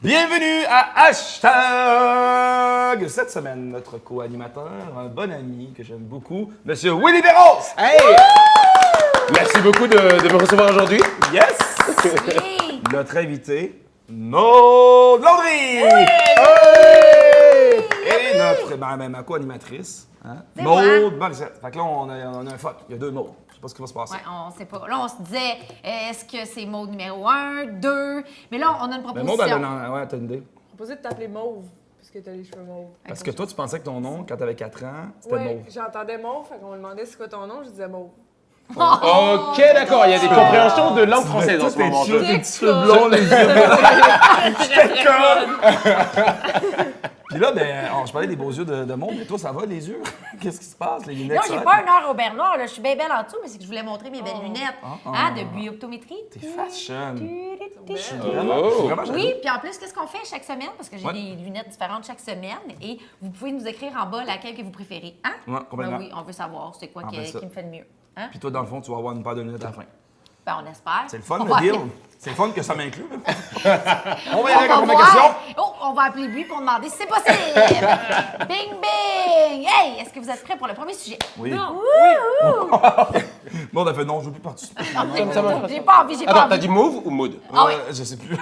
Bienvenue à Hashtag! Cette semaine, notre co-animateur, un bon ami que j'aime beaucoup, Monsieur Willy Perros! Hey! Merci beaucoup de me recevoir aujourd'hui. Yes! Oui. Notre invité, Maud Landry! Et notre ma co-animatrice, C'est moi. Maud Morissette. Fait que là, on a un fuck. Il y a deux Maud. Je sais pas ce qui va se passer. Ouais, on sait pas. Là, on se disait, est-ce que c'est mode numéro 1, 2? Mais là, on a une Mais proposition. Maud, elle a ouais, t'as une idée. Proposé de t'appeler Mauve, parce que t'as les cheveux mauves. Parce que toi, tu pensais que ton nom, quand t'avais 4 ans, c'était Ouais, Mauve. j'entendais Mauve, fait qu'on me demandait c'est quoi ton nom, je disais Mauve. Ok, d'accord. Il y a des compréhensions de langue française en ce moment. Tes cheveux blonds, les yeux J'étais con! Puis là, ben, je parlais des beaux yeux de Maud, mais toi, ça va, les yeux? Qu'est-ce qui se passe, les lunettes? Non, ça j'ai va? pas un heure au beurre noir, là. Je suis bien belle en dessous, mais c'est que je voulais montrer mes belles lunettes. Oh. De bioptométrie. T'es fashion. Je suis Oui, vraiment jaloux. puis en plus, qu'est-ce qu'on fait chaque semaine? Parce que j'ai Ouais. des lunettes différentes chaque semaine et vous pouvez nous écrire en bas laquelle que vous préférez. Hein? Ouais, complètement. Ben oui, on veut savoir c'est quoi On qui fait ça. me fait le mieux. Hein? Puis toi, dans le fond, tu vas avoir une paire de lunettes à la fin. Ben, on espère. C'est le fun, On le va deal. aller- C'est le fun que ça m'inclut. On va y On aller avec la va première voir. question. Oh, on va appeler lui pour demander si c'est possible. Bing, bing. Hey, est-ce que vous êtes prêts pour le premier sujet? Oui. Wouhou! Maud a fait non, je veux plus participer. Ça marche. J'ai pas envie, j'ai pas Attends, envie. t'as dit mauve ou maude? Ah oui. Je sais plus.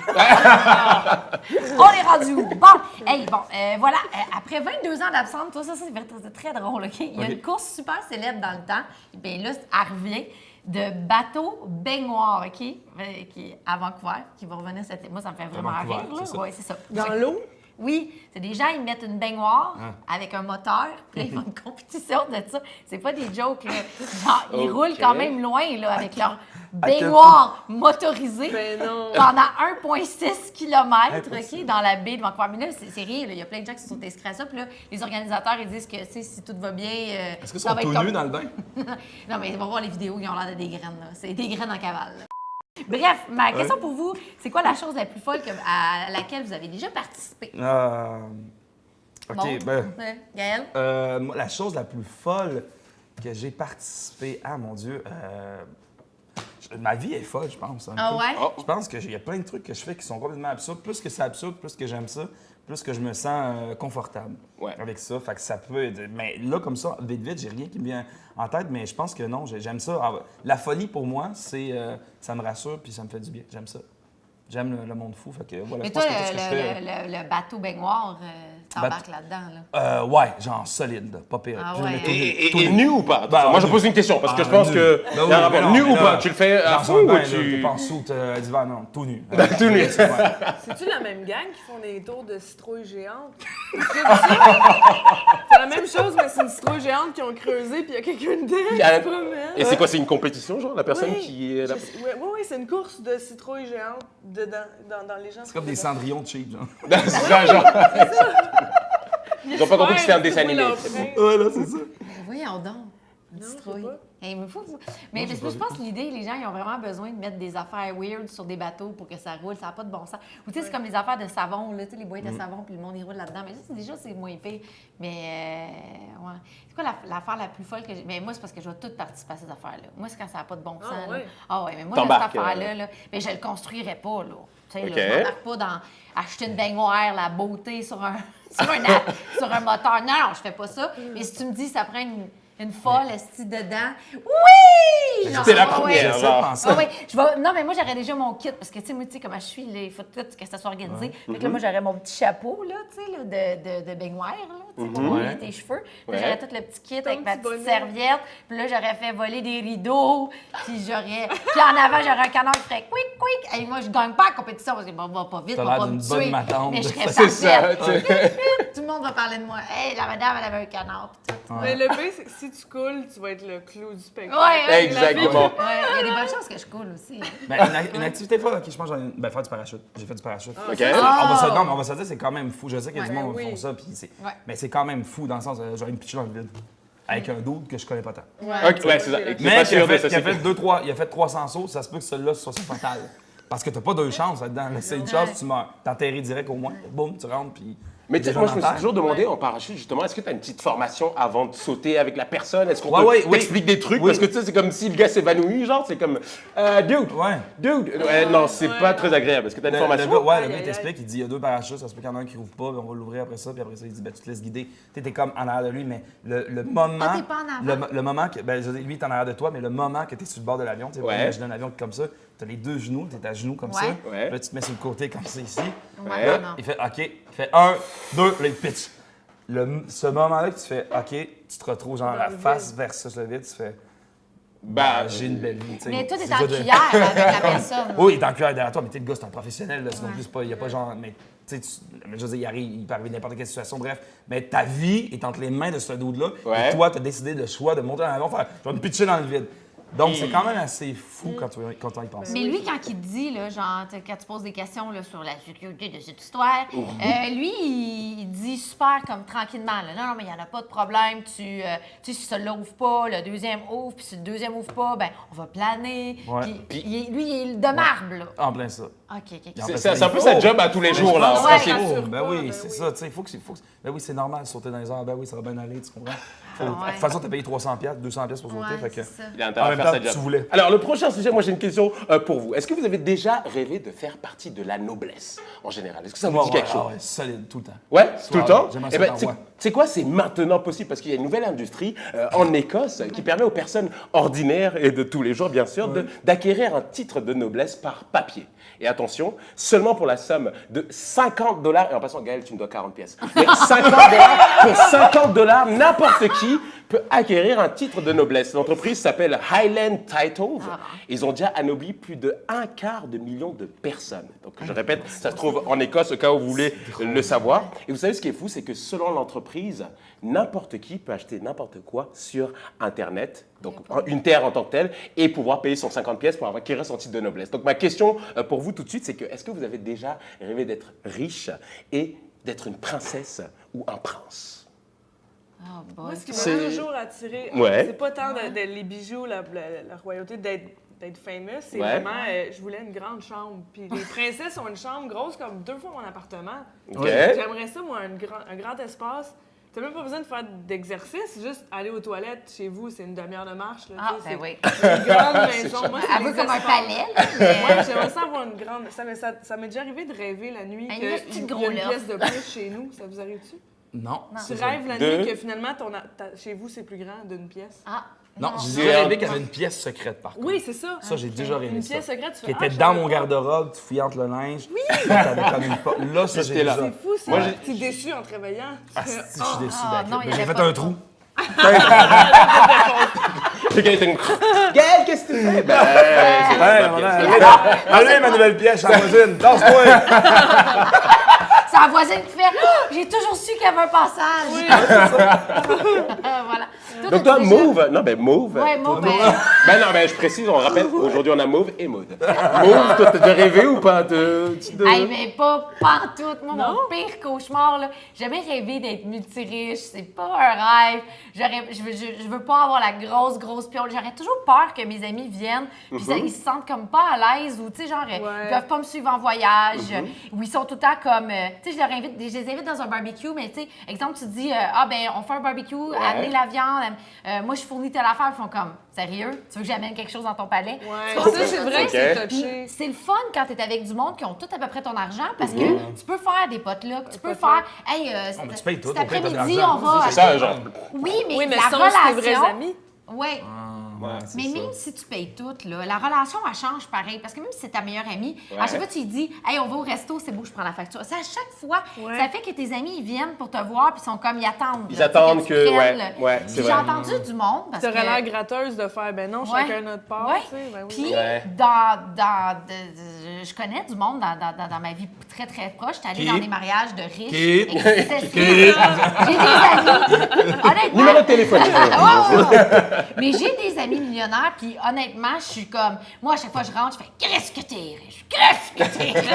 On est rendu où? Bon, hey, bon, voilà, après 22 ans d'absence, toi, ça, c'est très drôle, OK? Il y a OK. une course super célèbre dans le temps, et bien là, elle revient de bateau baignoire, OK? Qui est à Vancouver, qui va revenir cette... Moi, ça me fait vraiment Vancouver, rire, là. c'est ça. Oui, c'est ça. Dans l'eau? Oui, c'est des gens, ils mettent une baignoire Ah. avec un moteur, puis là, ils font une compétition de ça. C'est pas des jokes, là. Genre, ils OK. roulent quand même loin, là, avec leur baignoire motorisée Ben non. pendant 1,6 km, Impossible. OK, dans la baie de Vancouver. Mais là, c'est rien, là. Il y a plein de gens qui se sont inscrits à ça, puis là, les organisateurs, ils disent que, tu sais, si tout va bien, Est-ce que ça sont va tout être nus comme... dans le bain? Non, mais on va voir les vidéos, ils ont l'air de des graines, là. C'est des graines en cavale, là. Bref, ma question pour vous, c'est quoi la chose la plus folle à laquelle vous avez déjà participé? OK, Bon. ben... Gaël? Moi, la chose la plus folle que j'ai participé... Ah, mon Dieu. Ma vie est folle, je pense. Un Ah peu. ouais? Oh. Je pense qu'il y a plein de trucs que je fais qui sont complètement absurdes. Plus que c'est absurde, plus que j'aime ça, plus que je me sens confortable Ouais. avec ça. Fait que ça peut être... Mais là, comme ça, vite, j'ai rien qui me vient en tête, mais je pense que non, j'aime ça. Ah, la folie, pour moi, c'est... ça me rassure puis ça me fait du bien. J'aime ça. J'aime le monde fou. Fait que voilà, Mais je toi, pense que c'est ce que je fais. le bateau baignoire, t'embarques là-dedans, là. Ouais, genre solide, là, pas pire. Ah Puis je ouais, mets hein? tout nu, Et tout nu. nu ou pas? Ben, Moi, je nu. pose une question parce que je pense nu. que. Ben il y a oui, un rapport. mais non, Nu mais ou là, pas? Tu le fais à dans fond un ou bain, là, tu. t'es pas en soute d'hiver, non, tout nu. Tout nu. Ouais. C'est-tu la même gang qui font des tours de citrouilles géantes? C'est la même chose, mais c'est une citrouille géante qu'ils ont creusé, puis il y a quelqu'un dedans qui a- se promène. Et c'est quoi? C'est une compétition, genre? La personne Oui. qui est là. Oui, c'est une course de citrouilles géantes dedans, dans les gens. C'est comme des cendrillons de cheap, genre. C'est ça, genre. Ils ont pas compris que c'était un dessin animé. Ouais, là, c'est ça. Mais voyons donc. Une Non, citrouille. je sais pas. Hey, mais mais parce que je pense que l'idée, les gens, ils ont vraiment besoin de mettre des affaires weird sur des bateaux pour que ça roule. Ça n'a pas de bon sens. Ou tu sais, c'est comme les affaires de savon, là, tu sais, les boîtes de savon, puis le monde, il roule là-dedans. Mais ça, déjà, c'est moins pire. Mais, ouais. C'est quoi l'affaire la plus folle que j'ai. Mais moi, c'est parce que je vais tout participer à ces affaires-là. Moi, c'est quand ça n'a pas de bon sens. Ah, là. ouais. Ah, ouais. Mais moi, là, cette T'embarques, affaire-là, là, mais je le construirais pas, là. Tu sais, OK. là, je m'embarque pas dans acheter une baignoire, la beauté sur un, sur un moteur. Non, non, je fais pas ça. Mais si tu me dis, ça prend une folle esti dedans. Oui! C'était la Ah, ouais. première, C'est genre. ça, pense Ah oui, non, mais moi, j'aurais déjà mon kit, parce que, tu sais, moi, tu sais, comment je suis, là, il faut tout que ça soit organisé. Fait que là, moi, j'aurais mon petit chapeau, là, tu sais, là, de baignoire, là, tu sais, pour mouiller Ouais. tes cheveux. Puis Ouais. j'aurais tout le petit kit avec ma petit petite bonnet. serviette. Puis là, j'aurais fait voler des rideaux. Puis puis en avant, j'aurais un canard qui ferait quick, quick. Et moi, je gagne pas la compétition, parce que va pas vite, T'as va l'air pas d'une me bonne tuer. matante. Mais je serais C'est ça, parfaite. Tout le monde va parler de moi. Hey, la madame, elle avait un canard, puis tout. Mais le pire, c'est que si tu coules, tu vas être le clou du spectacle. Ouais, Exactement. Ouais, il y a des bonnes chances que je coule aussi. Ben, une activité folle, ok, je pense, faire du parachute. J'ai fait du parachute. OK. Non, mais on va se dire, c'est quand même fou. Je sais qu'il y a du Ouais, monde qui oui. font ça, puis c'est... Ouais. Mais c'est quand même fou, dans le sens, j'aurais me pitcher dans le vide. Avec un doute que je connais pas tant. Ok, ouais, c'est ça. Et que c'est Mais pas il a sûr de fait, ça, il a c'est fait il a fait 300 sauts, ça se peut que celui-là soit fatal. Parce que t'as pas deux chances là-dedans. là. C'est une chance, tu meurs. T'enterres direct au moins. Boum, tu rentres, puis Mais tu sais, Des moi, gens je me en suis toujours demandé Ouais. en parachute, justement, est-ce que tu as une petite formation avant de sauter avec la personne? Est-ce qu'on Ouais, t'explique des trucs? Oui. Parce que tu sais, c'est comme si le gars s'évanouit, genre, c'est comme, dude, Ouais. dude. Ouais, non, c'est Ouais. pas très agréable. Est-ce que tu as une Le formation? gars, ouais, le Aïe, gars, aïe, il t'explique, il dit il y a 2 parachutes, ça se peut qu'il y en a un qui rouvre pas, puis on va l'ouvrir après ça, puis après ça, il dit ben, tu te laisses guider. Tu t'es comme en arrière de lui, mais le moment. Ah, t'es pas en avant? Le moment que. Ben, je veux dire, lui, il est en arrière de toi, mais le moment que tu es sur le bord de l'avion, tu sais, Ouais. imagine un avion comme ça, tu as les 2 genoux, tu es à genoux comme Ouais. ça. Ouais. Puis là, tu te mets sur le côté comme ça ici. Ouais, Ouais. non. Il fait OK, il fait 1, 2, puis là, il pitch. Ce moment-là que tu fais OK, tu te retrouves genre Dans la le face versus le vide, tu fais Bah, j'ai une belle vie. tu sais. Mais toi, t'es C'est en ça de- cuillère avec la personne. Oui, il est en cuillère derrière toi, mais t'es le gars, c'est un professionnel. Là, c'est non Ouais. plus, c'est pas, il n'y a pas genre. Mais, tu sais, mais je veux dire, il arrive, il peut arriver n'importe quelle situation, bref. Mais ta vie est entre les mains de ce dude-là. Ouais. Et toi, tu as décidé le choix de monter en avion, faire je vais me pitcher dans le vide. Donc, c'est quand même assez fou quand on y pense. Mais lui, quand il te dit, là, genre, quand tu poses des questions là, sur la sécurité de cette histoire, lui, il dit super comme tranquillement, là, non, mais il n'y en a pas de problème, tu sais, si celui-là ouvre pas, le deuxième ouvre, puis si le deuxième ouvre pas, ben on va planer. Ouais. Puis lui, il est de marbre, là. En plein ça. OK, OK. Il en c'est fait c'est ça, un peu il sa faut. job à tous les jours, là. Ouais. C'est- rassure Ben pas, oui, ben c'est oui. ça, tu sais, ben oui, c'est normal de sauter dans les airs, ben oui, ça va bien aller, tu comprends? De ouais. toute façon, t'as payé 300$, 200$ pour sauter, Ouais, fait que... c'est ça. Il a En intérêt à même faire temps, sa job. tu voulais. Alors, le prochain sujet, moi j'ai une question pour vous. Est-ce que vous avez déjà rêvé de faire partie de la noblesse en général? Est-ce que ça vous dit quelque chose? Ouais, solide, tout le temps. Ouais, tout le Ouais, temps. j'aimerais Eh ça ben, faire, c'est ouais. c'est quoi? C'est maintenant possible parce qu'il y a une nouvelle industrie en Écosse qui permet aux personnes ordinaires et de tous les jours, bien sûr, d'acquérir un titre de noblesse par papier. Et attention, seulement pour la somme de 50$. Et en passant, Gaël, tu me dois 40 pièces. Mais 50$, pour 50$, n'importe qui peut acquérir un titre de noblesse. L'entreprise s'appelle Highland Titles. Ils ont déjà anobli plus de 1/4 million de personnes. Donc, je répète, ça se trouve en Écosse, au cas où vous voulez le savoir. Et vous savez ce qui est fou, c'est que selon l'entreprise, n'importe qui peut acheter n'importe quoi sur Internet, donc une terre en tant que telle, et pouvoir payer son 50 pièces pour acquérir son titre de noblesse. Donc, ma question pour vous tout de suite, c'est que est-ce que vous avez déjà rêvé d'être riche et d'être une princesse ou un prince? Oh, Moi, boy. ce qui C'est- m'a toujours attiré, Ouais. c'est pas tant les bijoux, la royauté d'être famous, c'est Ouais. vraiment, je voulais une grande chambre. Puis les princesses ont une chambre grosse comme 2 fois mon appartement. OK. J'aimerais ça, moi, un grand espace. T'as même pas besoin de faire d'exercice, juste aller aux toilettes chez vous, c'est une demi-heure de marche. Là, Ah, tu sais, ben oui. c'est une grande maison. Moi, c'est Elle veut les comme un espaces. palais, là, mais... Ouais, j'aimerais ça avoir une grande. Ça m'est déjà arrivé de rêver la nuit Un qu'il y a petit une gros loft. pièce de plus chez nous. Ça vous arrive-tu? Non. Tu rêves la Deux. nuit que finalement, chez vous, c'est plus grand d'une pièce. Ah, Non, j'ai C'est déjà un- rêvé qu'il y avait une pièce secrète, par contre. Oui, c'est ça. Ça, j'ai déjà rêvé Une ça. pièce secrète, tu fais Qui était je dans savais mon pas. garde-robe, tu fouilles entre le linge. Oui! T'avais comme une porte. Là, ça, j'ai J'étais là. déjà... C'est fou, ça. Moi, T'es déçu en te réveillant. Tu Ah, fais, si, je suis déçu. Ah, ben, non, ben, il y j'ai avait fait pas un de trou. Le gars était une... Gaël, qu'est-ce que tu fais? Ben, c'est Ouais, pas voilà. bien. Allez, ma nouvelle pièce, je suis en voisine. Lance-toi! c'est la voisine qui fait « J'ai toujours su qu'il y avait un passage! Oui, Voilà. Donc toi, t'as déjà- Mauve, non ben Mauve. Ouais, Mauve, ben- Ben non, ben je précise, on rappelle, aujourd'hui on a Mauve et Maude. Mauve, toi t'as déjà rêvé ou pas Hey, mais pas partout. Moi, mon pire cauchemar, là, j'ai jamais rêvé d'être multiriche. C'est pas un rêve. Je veux pas avoir la grosse piole. J'aurais toujours peur que mes amis viennent puis ils se sentent comme pas à l'aise ou, tu sais, genre, ils peuvent pas me suivre en voyage ou ils sont tout le temps comme, tu sais, je les invite dans un barbecue, mais tu sais, exemple, tu dis, ben, on fait un barbecue, amenez la viande, moi, je fournis telle affaire, ils font comme, sérieux? Tu veux que j'amène quelque chose dans ton palais? Ouais, Tu ça, c'est vrai que Ok. c'est puis touché. c'est le fun quand tu es avec du monde qui ont tout à peu près ton argent parce que tu peux faire des potlucks, tu peux potluck. faire hey mais tu payes tout, cet on paye pas après-midi d'argent. on va C'est ça, genre. Oui, mais Oui, mais la ça, c'est des vrais relation amis. ouais. C'est Mais ça. même si tu payes tout, là, la relation, elle change pareil. Parce que même si c'est ta meilleure amie, à chaque fois, tu lui dis « Hey, on va au resto, c'est beau, je prends la facture. » Ça, à chaque fois, Ouais. ça fait que tes amis, ils viennent pour te voir, puis ils sont comme, ils attendent. Ils là, tu sais, attendent tu que- prennes, ouais, là. ouais, Puis c'est j'ai vrai. entendu du monde, parce que... T'aurais l'air gratteuse de faire, ben non, Ouais. chacun notre part, Ouais. tu sais. Ben oui. Puis, Ouais. je connais du monde dans ma vie très, très proche. J'étais allée Qui? dans des mariages de riches. Qui? Et j'ai des amis. Honnêtement. Numéro de téléphone. Mais j'ai des amis millionnaires, puis honnêtement, je suis comme... Moi, à chaque fois que je rentre, je fais « Qu'est-ce que t'es riche? Qu'est-ce que t'es riche? »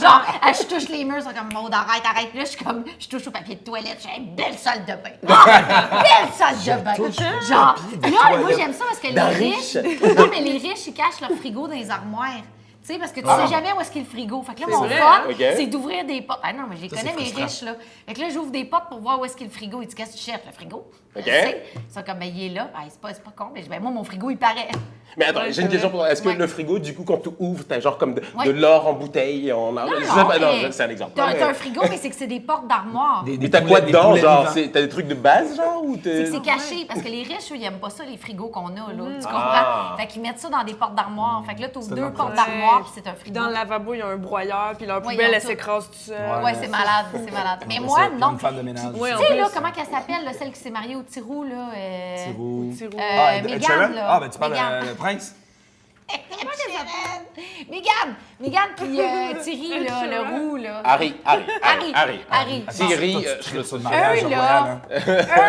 Genre, je touche les murs, ils sont comme « Maud, arrête. » Puis là, je touche au papier de toilette, j'ai une belle salle de bain. Belle salle de bain. Genre, là, moi, j'aime ça parce que les riches... Oui, mais les riches, ils cachent leur frigo dans les armoires. Tu sais, parce que tu sais jamais où est-ce qu'est le frigo. Fait que là, mon vrai, fun, hein? OK. c'est d'ouvrir des portes. Ah non, mais je les Ça, connais, c'est mes frustrant. riches, là. Fait que là, j'ouvre des portes pour voir où est-ce qu'est le frigo. Il dit, qu'est-ce que tu cherches, le frigo? OK. Tu sais, ça, comme, ben, il est là. Ben, c'est pas con. Mais je dis, ben, moi, mon frigo, il paraît. Mais attends, Ouais, j'ai une c'est question vrai. pour toi. Est-ce que Ouais. le frigo, du coup, quand tu ouvres, t'as genre comme de Ouais. l'or en bouteille? Non, c'est un exemple. T'as un frigo, mais c'est que c'est des portes d'armoire. Mais t'as quoi des dedans? poulets Genre, vivants. t'as des trucs de base, genre? Ou C'est t'es... que c'est caché, parce que les riches, eux, ils aiment pas ça, les frigos qu'on a, là. Tu comprends? Ah. Fait qu'ils mettent ça dans des portes d'armoire. Fait que là, t'ouvres C'est deux tellement portes pratique. d'armoire, puis c'est un Puis frigo. dans le lavabo, il y a un broyeur, puis leur Ouais, poubelle, ils ont elle tout. s'écrase tout seul. Ouais, c'est malade, c'est malade. Mais C'est moi, ça, non. comme femme de ménage. Ouais, Tu en sais, là, plus. comment qu'elle s'appelle, là, celle qui s'est mariée au Tirou, là? Tirou. Tirou. Ed Mégane, Sheeran? là. Ah, ben tu parles Mégane. le prince. Comment qu'elle s'appelle? Mégane, puis Thierry, là, le roux, là. Harry. Harry. Thierry, Toi, tu crées ça de mariage Eux, royal, là, hein?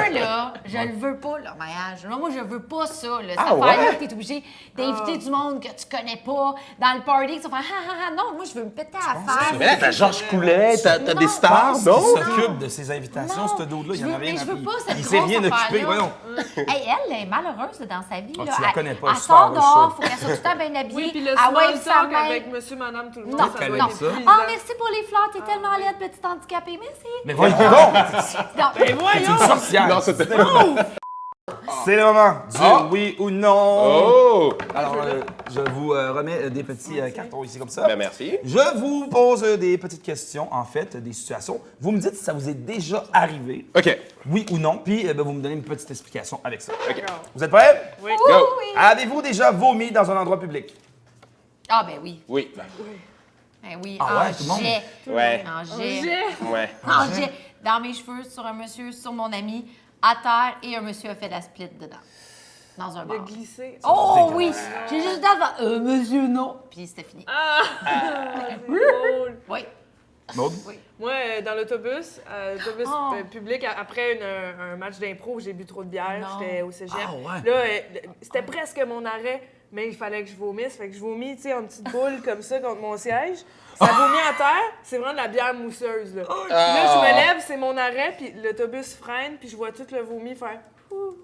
eux, là, je le veux pas, leur mariage. Moi, je veux pas ça, là. Cette Ah, affaire-là, ouais? t'es obligé d'inviter du monde que tu connais pas dans le party, que tu vas faire ha. Non, moi, je veux me péter à la face. Mais là, t'as Georges Coulet, t'as Non. des stars, non? Il s'occupe de ses invitations, ce dude-là, il y en a rien mais je veux à pas cette Il s'est rien grosse occupé, affaire-là. voyons. Hey, elle est malheureuse là, dans sa vie. Ah, là. tu la connais pas, Elle super sort heureuse, dehors, ça. faut qu'elle soit tout le temps bien habillée. Oui, puis le elle small wave sa talk main. avec monsieur, madame, tout le monde, Non, ça doit non. être ça. épuisant. Ah, merci pour les fleurs, t'es tellement laide, petite handicapée. Merci. Mais voyons donc! Non. Ben C'est une voyons! sorcière! Non, c'était... C'est le moment du Ah. oui ou non! Oh! Alors, je vous remets des petits cartons ici comme ça. Ben merci. Je vous pose des petites questions, en fait, des situations. Vous me dites si ça vous est déjà arrivé, OK, oui ou non, puis ben, vous me donnez une petite explication avec ça. D'accord. Vous êtes prêts? Oui. go! Oui. Avez-vous déjà vomi dans un endroit public? Ah, ben oui. Oui. Ben oui. Ah en ouais, tout le monde? jet. Ouais. En jet. J'ai- Ouais. En jet. Dans mes cheveux, sur un monsieur, sur mon ami, à terre, et un monsieur a fait la split dedans. Dans un Il a bar. glissé. Oh oui! J'ai juste dit monsieur, non. Puis c'était fini. Ah! C'est drôle. Oui. Maude? Moi, dans l'autobus, Oh. public, après un match d'impro où j'ai bu trop de bière, Non. j'étais au cégep. Ah, ouais. Là, c'était presque mon arrêt, mais il fallait que je vomisse. Fait que je vomis, tu sais, en petite boule comme ça contre mon siège. Ça vomit à terre, c'est vraiment de la bière mousseuse, là. Puis là, je me lève, c'est mon arrêt, puis l'autobus freine, puis je vois tout le vomi faire... Ouh.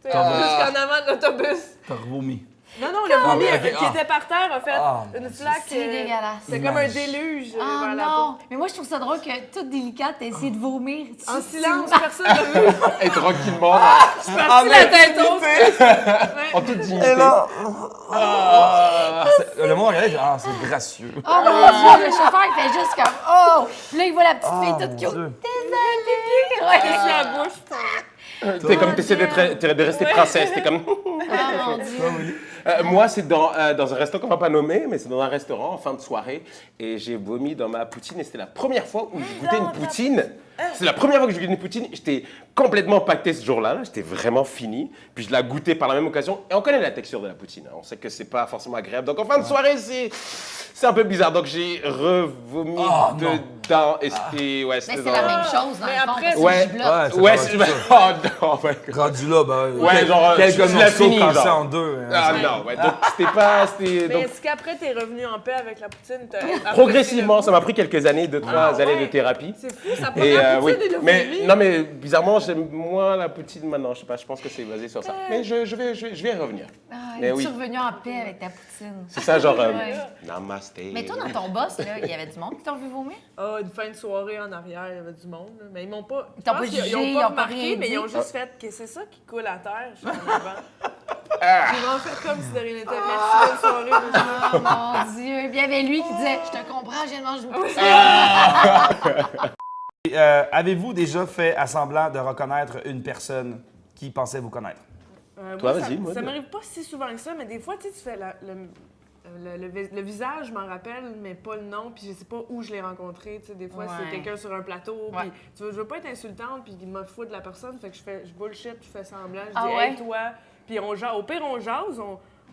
Tu sais, jusqu'en avant de l'autobus. T'as revomi. Non, le vomi mais ok, qui était par terre a fait Ah, une mon flaque. C'est dégueulasse. C'est comme un Image. déluge Ah vers la non! Mais moi, je trouve ça drôle que, toute délicate, t'aies essayé de vomir. En silence, personne ne veut. Et tranquillement, Je suis partie la tête haute. en toute dignité. Et là... Le monde regarde, ah, c'est gracieux. Oh mon Dieu, le chauffeur, il fait juste comme oh! Puis là, il voit la petite fille toute mon cute. Dieu. Désolée! Sur la bouche. T'es comme, t'essaies de rester princesse, t'es comme... Ah mon Dieu! Moi, c'est dans un restaurant qu'on va pas nommer, mais c'est dans un restaurant en fin de soirée. Et j'ai vomi dans ma poutine. Et c'était la première fois où je goûtais une poutine. C'est la première fois que je goûtais une poutine. J'étais complètement pacté ce jour-là. J'étais vraiment fini. Puis je l'ai goûté par la même occasion. Et on connaît la texture de la poutine. On sait que c'est pas forcément agréable. Donc en fin de soirée, c'est un peu bizarre. Donc j'ai revomi Oh, non. dedans. Et c'était... Ouais, Mais c'était c'est dans- la même chose, dans Mais le fond, après, parce que Ouais. je bloque. Ouais, Ouais, ça c'est... va être ça. Oh non, my God. Rendu là, ben, Ouais, genre, quelques tu l'as morceaux fini, cassés genre. en deux. hein. Ah non, ouais. Donc c'était pas... Mais Donc, est-ce qu'après, t'es revenu en paix avec la poutine? progressivement, ça m'a pris quelques années, 2-3 années de thérapie. C'est fou, ça prend Et la oui, poutine et le mais vomi. non, mais bizarrement, j'aime moins la poutine maintenant. Je sais pas, je pense que c'est basé sur ça. Mais je vais y revenir. Ah, Mais es-tu oui. revenu en paix avec ta poutine? C'est ça, genre, Ouais. namasté. Mais toi, dans ton boss, là, il y avait du monde qui t'ont vu vomir? Ah, une fin de soirée en arrière, il y avait du monde. là. Mais ils m'ont pas. Ils t'ont je pense pas qu'ils- jugé, Ils ils ont ont pas pas remarqué, rien mais ils ont dit. juste fait que c'est ça qui coule à terre. Je suis en avant. Ils m'ont fait comme si de rien n'était. Merci, bonne soirée. monsieur. Oh mon Dieu! Et puis il y avait lui qui disait je te comprends, je viens de manger une poutine. Avez-vous déjà fait assemblant de reconnaître une personne qui pensait vous connaître? Toi, Moi, vas-y, moi, Ça de- m'arrive pas si souvent que ça, mais des fois, tu sais, tu fais le visage, je m'en rappelle, mais pas le nom, puis je sais pas où je l'ai rencontré. Tu sais, des fois, Ouais. c'est quelqu'un sur un plateau, Ouais. puis je veux pas être insultante, puis il me fout de la personne, fait que je bullshit, je fais semblant, je Ah dis ouais? hey, toi, puis on jase. Au pire, on jase,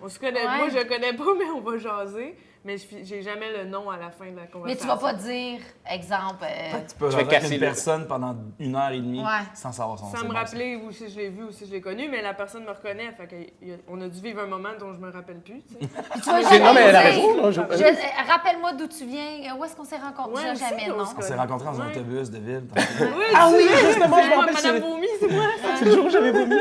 on se connaît. Ouais. Moi, je connais pas, mais on va jaser, mais j'ai jamais le nom à la fin de la Mais conversation. tu vas pas dire, exemple, Tu peux Tu vas jaser avec casser une le- personne pendant 1h30 Ouais. sans savoir son nom. sans me rappeler où si je l'ai vu ou si je l'ai connu, mais la personne me reconnaît, fait qu'on a dû vivre un moment dont je me rappelle plus. Tu sais. Puis tu vas C'est- non, mais elle a dire, raison, là, rappelle-moi d'où tu viens, où est-ce qu'on s'est rencontrés? Ouais, Déjà jamais, aussi, non? On s'est rencontrés dans un Ouais. autobus de ville. Oui, Ah oui, c'est justement, je me moi, rappelle, Madame c'est- Vomi, c'est moi. C'est le jour où j'avais vomi.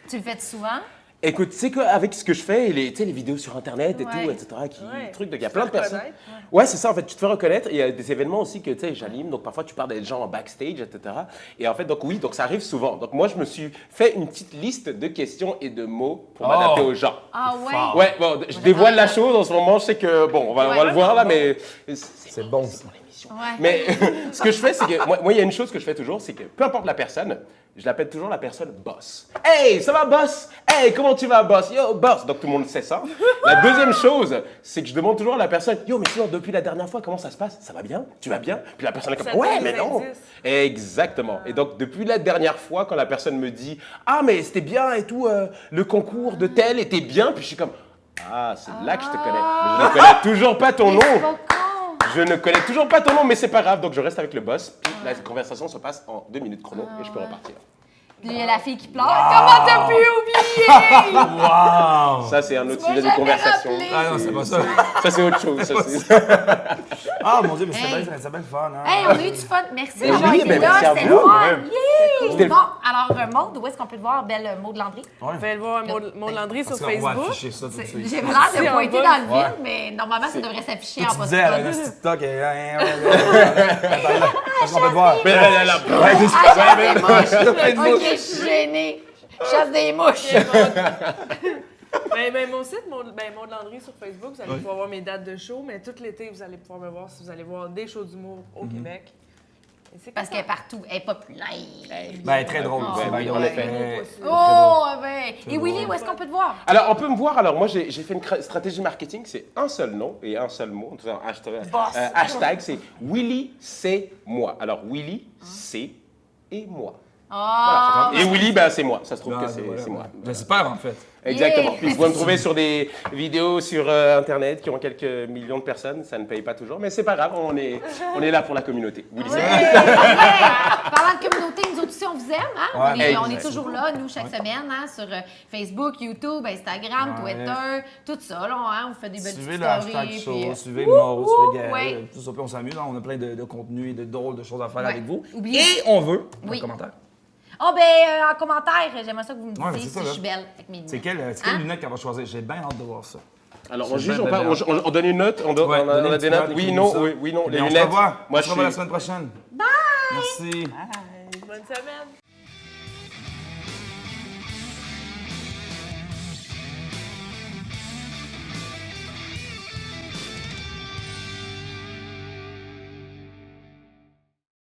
Tu le fais souvent? Écoute, tu sais qu'avec ce que je fais, tu sais, les vidéos sur Internet et Ouais. tout, etc., Ouais. trucs, il y a plein de personnes. Reconnaître, Ouais, c'est ça, en fait, tu te fais reconnaître. Il y a des événements aussi que, tu sais, j'anime, donc parfois tu parles des gens en backstage, etc. Et en fait, donc oui, donc ça arrive souvent. Donc moi, je me suis fait une petite liste de questions et de mots pour m'adapter aux gens. Ah ouais? Fort. Ouais, bon, je dévoile la chose en ce moment, je sais que, bon, on va Ouais. le voir là, mais C'est bon, ça. Ouais. mais ce que je fais, c'est que moi, il y a une chose que je fais toujours, c'est que peu importe la personne, je l'appelle toujours la personne boss. Hey, ça va, boss? Hey, comment tu vas, boss? Yo, boss. Donc tout le monde sait ça. La deuxième chose, c'est que je demande toujours à la personne, yo, mais sinon, depuis la dernière fois, comment ça se passe? Ça va bien? Tu vas bien? Puis la personne est comme, Ça ouais, donne mais des non. indices. Exactement. Et donc depuis la dernière fois, quand la personne me dit, ah, mais c'était bien et tout, le concours de tel était bien, puis je suis comme, ah, c'est là que je te connais. Mais je ne connais toujours pas ton Mais c'est nom. pas con. Je ne connais toujours pas ton nom, mais c'est pas grave. Donc je reste avec le boss. Puis la conversation se passe en 2 minutes chrono et je peux repartir. Puis il y a la fille qui pleure. Comment t'as pu oublier? Wow! Ça, c'est un autre m'as sujet de jamais conversation. rappelé. Ah non, c'est pas ça. Ça, c'est autre chose. Ça, c'est- Ah mon Dieu, mais Hey. c'est bien le fun, hein? Hey, on a eu du fun. Merci Mais d'avoir oui, été mais là. merci à C'était vous. le fun. Ouais. Yeah! C'était le- Bon, alors, Maude, où est-ce qu'on peut te voir, belle Maude Landry? Ouais. Vous allez le voir mon Landry sur Parce qu'on va Facebook. afficher ça tout de suite. J'ai l'air Si, de en pointer bas. dans le Ouais. vide, mais normalement, ça devrait s'afficher en Tu bas disais à de la TikTok, parce qu'on peut te voir. Mais là, Ouais, c'est ça. Ah, chasse des Plein de mouches! Ok, mouches. je suis gênée. Chasse des mouches! Ben, mon site, Maud Landry sur Facebook, vous allez pouvoir voir mes dates de show, mais tout l'été, vous allez pouvoir me voir si vous allez voir des shows d'humour au Québec. Et c'est Parce comme qu'elle est partout. Elle est populaire. Ben, très drôle. Ah, c'est oui, bien en drôle. effet. Très- Oh, ben! Et Willy, où est-ce qu'on peut te voir? Alors, on peut me voir. Alors, moi, j'ai fait une stratégie marketing. C'est un seul nom et un seul mot. En Boss. hashtag, c'est Willy, c'est moi. Alors, Willy, c'est et moi. Ah! Et Willy, ben, c'est moi. Ça se trouve Ah, que c'est voilà. moi. J'espère, en fait. Exactement. Yeah. Puis vous pouvez me trouver sur des vidéos sur Internet qui ont quelques millions de personnes. Ça ne paye pas toujours, mais c'est pas grave. On est là pour la communauté. Willy, c'est moi. Parlant de communauté, nous autres aussi, on vous aime. Hein? Ouais, on est exact. toujours là, nous, chaque semaine, hein, sur Facebook, YouTube, Instagram, Ouais. Twitter, tout ça. Là, hein, on fait des belles Suivez petites le hashtag stories. show, puis, suivez Maud, suivez Gaël, ouais. tout ça, puis on s'amuse. Hein. On a plein de contenu et de drôles de choses à faire Ouais. avec vous. Oubliez- Et on veut Oui. un commentaire. Oh, ben, en commentaire, j'aimerais ça que vous me Ouais, mais disiez c'est ça, si là. je suis belle avec mes C'est lunettes. quelle Hein? lunette qu'elle va choisir? J'ai bien hâte de voir ça. Alors, C'est on juge, bien, on, bien, bien. on donne une note, on, Ouais, a donnez une des petite notes. note, Oui, écrivez-nous non, ça. oui, non. Eh Les bien, on se lunettes. revoit. Moi, On se revoit la semaine prochaine. Bye! Merci. Bonne semaine!